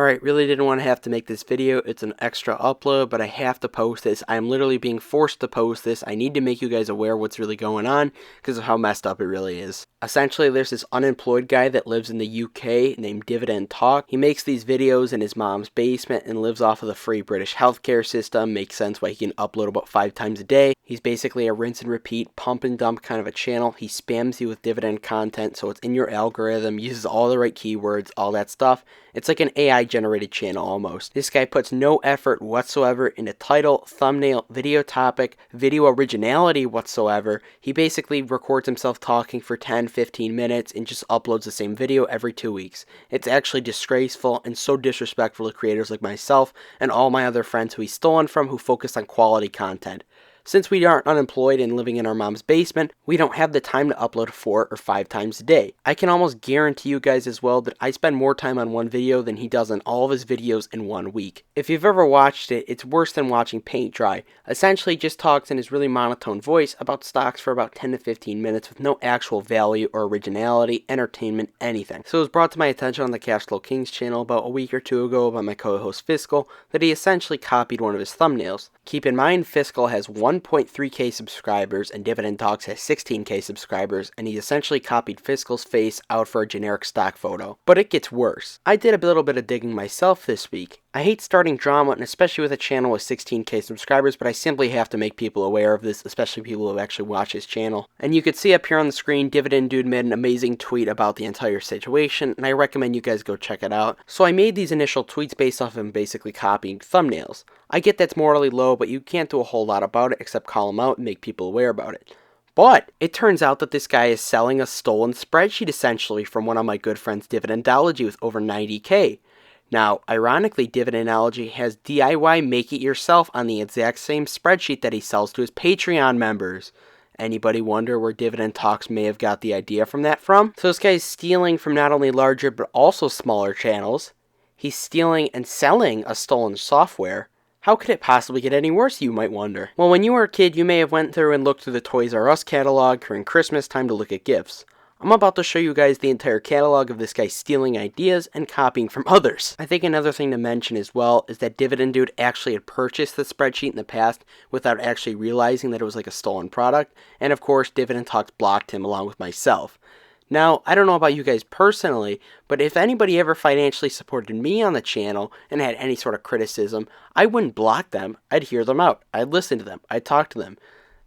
Alright, really didn't want to have to make this video. It's an extra upload, but I have to post this. I'm literally being forced to post this. I need to make you guys aware what's really going on because of how messed up it really is. Essentially, there's this unemployed guy that lives in the UK named Dividend Talk. He makes these videos in his mom's basement and lives off of the free British healthcare system. Makes sense why he can upload about 5 times a day. He's basically a rinse and repeat, pump and dump kind of a channel. He spams you with dividend content, so it's in your algorithm, uses all the right keywords, all that stuff. It's like an AI generated channel almost. This guy puts no effort whatsoever into title, thumbnail, video topic, video originality whatsoever. He basically records himself talking for 10-15 minutes and just uploads the same video every 2 weeks. It's actually disgraceful and so disrespectful to creators like myself and all my other friends who he's stolen from who focus on quality content. Since we aren't unemployed and living in our mom's basement, we don't have the time to upload 4 or 5 times a day. I can almost guarantee you guys as well that I spend more time on one video than he does on all of his videos in 1 week. If you've ever watched it, it's worse than watching paint dry. Essentially, he just talks in his really monotone voice about stocks for about 10 to 15 minutes with no actual value or originality, entertainment, anything. So it was brought to my attention on the Cashflow Kings channel about a week or 2 ago by my co-host Fiscal that he essentially copied one of his thumbnails. Keep in mind, Fiscal has 1.3k subscribers and Dividend Talks has 16k subscribers, and he essentially copied Fiscal's face out for a generic stock photo. But it gets worse. I did a little bit of digging myself this week. I hate starting drama, and especially with a channel with 16k subscribers, but I simply have to make people aware of this, especially people who actually watch his channel. And you can see up here on the screen, Dividend Dude made an amazing tweet about the entire situation, and I recommend you guys go check it out. So I made these initial tweets based off of him basically copying thumbnails. I get that's morally low, but you can't do a whole lot about it except call him out and make people aware about it. But it turns out that this guy is selling a stolen spreadsheet essentially from one of my good friends, Dividendology, with over 90k. Now, ironically, Dividendology has DIY Make It Yourself on the exact same spreadsheet that he sells to his Patreon members. Anybody wonder where Dividend Talks may have got the idea from that from? So this guy is stealing from not only larger but also smaller channels. He's stealing and selling a stolen software. How could it possibly get any worse, you might wonder? Well, when you were a kid, you may have went through and looked through the Toys R Us catalog during Christmas time to look at gifts. I'm about to show you guys the entire catalog of this guy stealing ideas and copying from others. I think another thing to mention as well is that Dividend Dude actually had purchased the spreadsheet in the past without actually realizing that it was like a stolen product, and of course Dividend Talks blocked him along with myself. Now, I don't know about you guys personally, but if anybody ever financially supported me on the channel and had any sort of criticism, I wouldn't block them. I'd hear them out. I'd listen to them. I'd talk to them.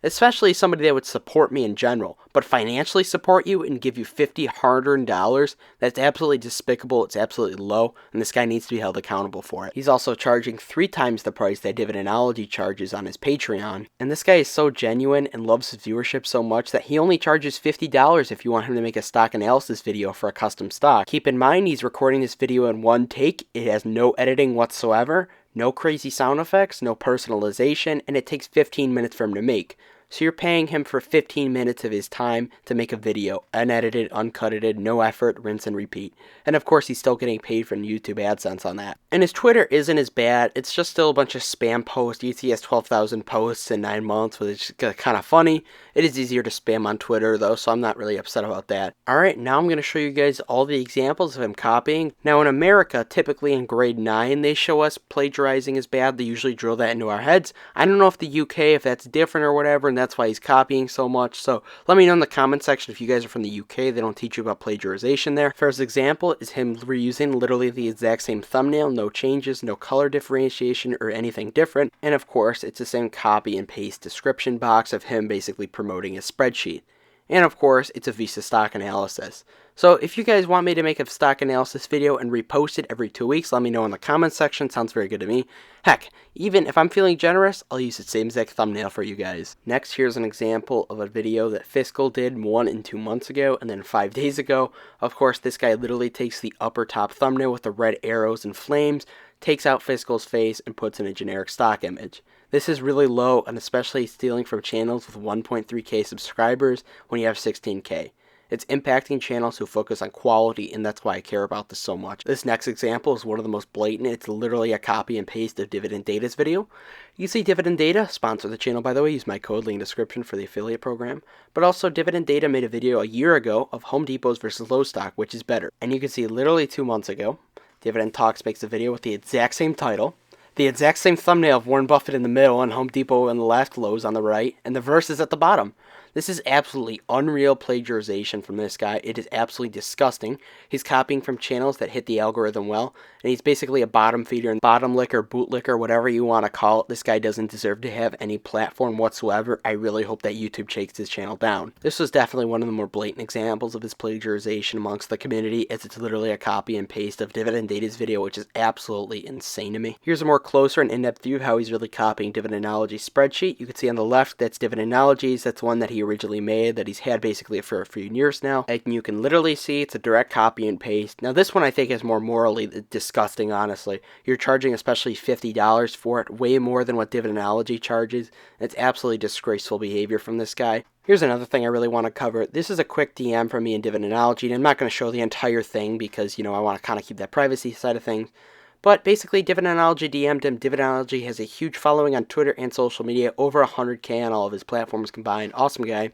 Especially somebody that would support me in general, but financially support you and give you $50 hard-earned dollars, that's absolutely despicable, it's absolutely low, and this guy needs to be held accountable for it. He's also charging 3 times the price that Dividendology charges on his Patreon, and this guy is so genuine and loves his viewership so much that he only charges $50 if you want him to make a stock analysis video for a custom stock. Keep in mind, he's recording this video in one take, it has no editing whatsoever, no crazy sound effects, no personalization, and it takes 15 minutes for him to make. So you're paying him for 15 minutes of his time to make a video, unedited, uncutted, no effort, rinse and repeat. And of course he's still getting paid from YouTube AdSense on that. And his Twitter isn't as bad, it's just still a bunch of spam posts. You see he has 12,000 posts in 9 months, which is kind of funny. It is easier to spam on Twitter though, so I'm not really upset about that. Alright, now I'm going to show you guys all the examples of him copying. Now in America, typically in grade 9, they show us plagiarizing is bad. They usually drill that into our heads. I don't know if the UK, if that's different or whatever, and that's why he's copying so much. So let me know in the comment section if you guys are from the UK. They don't teach you about plagiarization there. First example is him reusing literally the exact same thumbnail, no changes, no color differentiation or anything different. And of course, it's the same copy and paste description box of him basically promoting his spreadsheet. And of course, it's a Visa stock analysis. So if you guys want me to make a stock analysis video and repost it every 2 weeks, let me know in the comment section. Sounds very good to me. Heck, even if I'm feeling generous, I'll use the same exact thumbnail for you guys. Next, here's an example of a video that Fiscal did 1 and 2 months ago and then 5 days ago. Of course, this guy literally takes the upper top thumbnail with the red arrows and flames, takes out Fiscal's face, and puts in a generic stock image. This is really low, and especially stealing from channels with 1.3k subscribers when you have 16k. It's impacting channels who focus on quality, and that's why I care about this so much. This next example is one of the most blatant. It's literally a copy and paste of Dividend Data's video. You see Dividend Data, sponsor the channel by the way, use my code link in the description for the affiliate program. But also Dividend Data made a video a year ago of Home Depot's versus Lowe's stock, which is better. And you can see literally 2 months ago, Dividend Talks makes a video with the exact same title, the exact same thumbnail of Warren Buffett in the middle and Home Depot on the left, Lowe's on the right, and the verses at the bottom. This is absolutely unreal plagiarization from this guy. It is absolutely disgusting. He's copying from channels that hit the algorithm well, and he's basically a bottom feeder and bottom licker, bootlicker, whatever you want to call it. This guy doesn't deserve to have any platform whatsoever. I really hope that YouTube takes his channel down. This was definitely one of the more blatant examples of his plagiarization amongst the community, as it's literally a copy and paste of Dividend Data's video, which is absolutely insane to me. Here's a more closer and in-depth view of how he's really copying Dividendology's spreadsheet. You can see on the left, that's Dividendology's. That's one that he originally made, that he's had basically for a few years now, and you can literally see it's a direct copy and paste. Now this one I think is more morally disgusting, honestly. You're charging especially $50 for it, way more than what Dividendology charges. It's absolutely disgraceful behavior from this guy. Here's another thing I really want to cover. This is a quick DM from me in Dividendology, and I'm not going to show the entire thing because, I want to kind of keep that privacy side of things. But basically, Dividendology DM'd him. Dividendology has a huge following on Twitter and social media, over 100K on all of his platforms combined. Awesome guy.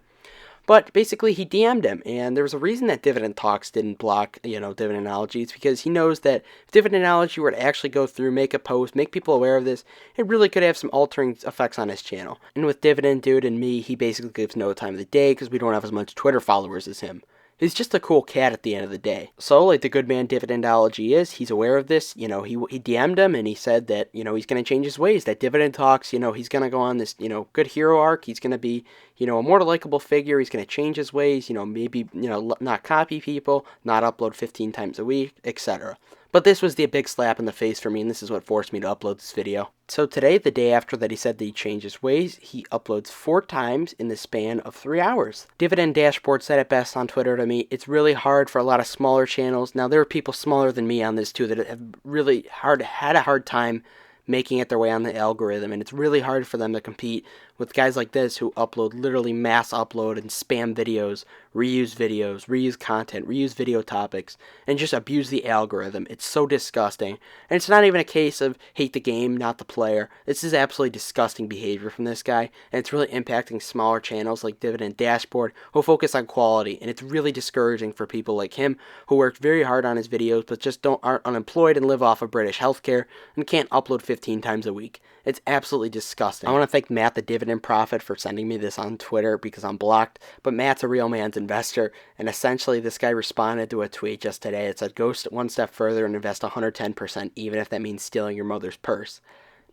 But basically, he DM'd him, and there was a reason that Dividend Talks didn't block, Dividendology. It's because he knows that if Dividendology were to actually go through, make a post, make people aware of this, it really could have some altering effects on his channel. And with Dividend Dude and me, he basically gives no time of the day because we don't have as much Twitter followers as him. He's just a cool cat at the end of the day. So, like the good man Dividendology is, he's aware of this. He DM'd him and he said that, he's going to change his ways. That Dividend Talks, he's going to go on this, good hero arc. He's going to be, a more likable figure. He's going to change his ways, maybe, not copy people, not upload 15 times a week, etc. But this was the big slap in the face for me, and this is what forced me to upload this video. So today, the day after that he said that he changed his ways, he uploads 4 times in the span of 3 hours. Dividend Dashboard said it best on Twitter to me. It's really hard for a lot of smaller channels. Now, there are people smaller than me on this too that have really had a hard time making it their way on the algorithm, and it's really hard for them to compete with guys like this who upload literally mass upload and spam videos, reuse content, reuse video topics, and just abuse the algorithm. It's so disgusting. And it's not even a case of hate the game, not the player. This is absolutely disgusting behavior from this guy, and it's really impacting smaller channels like Dividend Dashboard who focus on quality, and it's really discouraging for people like him who worked very hard on his videos but just aren't unemployed and live off of British healthcare and can't upload 15 times a week. It's absolutely disgusting. I want to thank Matt the Dividend Prophet for sending me this on Twitter because I'm blocked, but Matt's a real man's investor, and essentially this guy responded to a tweet just today that said, go one step further and invest 110%, even if that means stealing your mother's purse.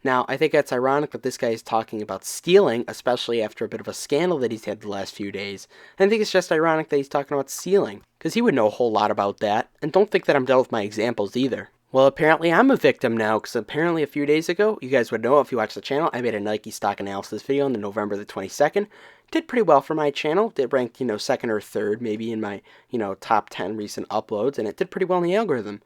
Now, I think that's ironic that this guy is talking about stealing, especially after a bit of a scandal that he's had the last few days. And I think it's just ironic that he's talking about stealing, because he would know a whole lot about that, and don't think that I'm done with my examples either. Well, apparently I'm a victim now, because apparently a few days ago, you guys would know if you watch the channel, I made a Nike stock analysis video on November the 22nd. Did pretty well for my channel. Did rank, second or third, maybe in my, top 10 recent uploads, and it did pretty well in the algorithm.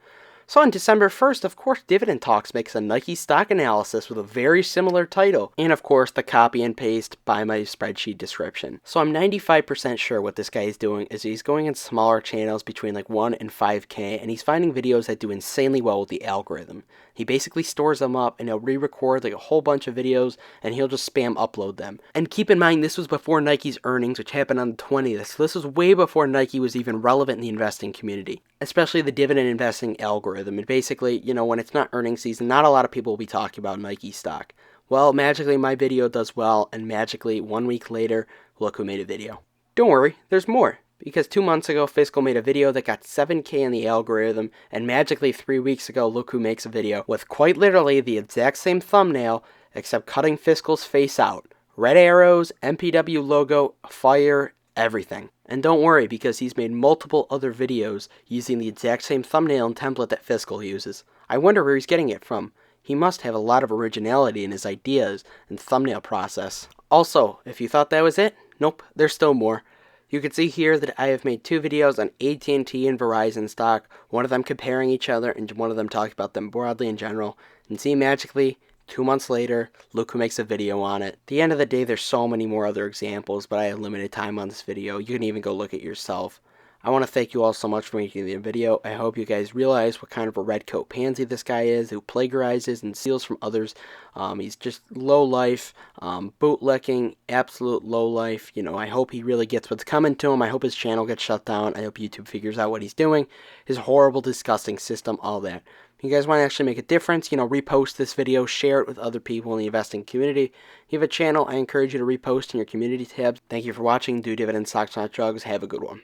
So on December 1st, of course, Dividend Talks makes a Nike stock analysis with a very similar title, and of course, the copy and paste by my spreadsheet description. So I'm 95% sure what this guy is doing is he's going in smaller channels between like 1 and 5K, and he's finding videos that do insanely well with the algorithm. He basically stores them up and he'll re-record like a whole bunch of videos and he'll just spam upload them. And keep in mind, this was before Nike's earnings, which happened on the 20th. So this was way before Nike was even relevant in the investing community, especially the dividend investing algorithm. And basically, when it's not earnings season, not a lot of people will be talking about Nike stock. Well, magically my video does well, and magically 1 week later, look who made a video. Don't worry, there's more. Because 2 months ago, Fiscal made a video that got 7K in the algorithm, and magically 3 weeks ago, look who makes a video with quite literally the exact same thumbnail, except cutting Fiscal's face out. Red arrows, MPW logo, fire, everything. And don't worry, because he's made multiple other videos using the exact same thumbnail and template that Fiscal uses. I wonder where he's getting it from. He must have a lot of originality in his ideas and thumbnail process. Also, if you thought that was it, nope, there's still more. You can see here that I have made 2 videos on AT&T and Verizon stock, one of them comparing each other and one of them talking about them broadly in general. And see, magically, 2 months later, look who makes a video on it. At the end of the day, there's so many more other examples, but I have limited time on this video. You can even go look at yourself. I want to thank you all so much for making the video. I hope you guys realize what kind of a red coat pansy this guy is, who plagiarizes and steals from others. He's just low life, bootlicking, absolute low life. You know, I hope he really gets what's coming to him. I hope his channel gets shut down. I hope YouTube figures out what he's doing. His horrible, disgusting system, all that. If you guys want to actually make a difference, you know, repost this video, share it with other people in the investing community. If you have a channel, I encourage you to repost in your community tabs. Thank you for watching. Do dividends, stocks, not drugs. Have a good one.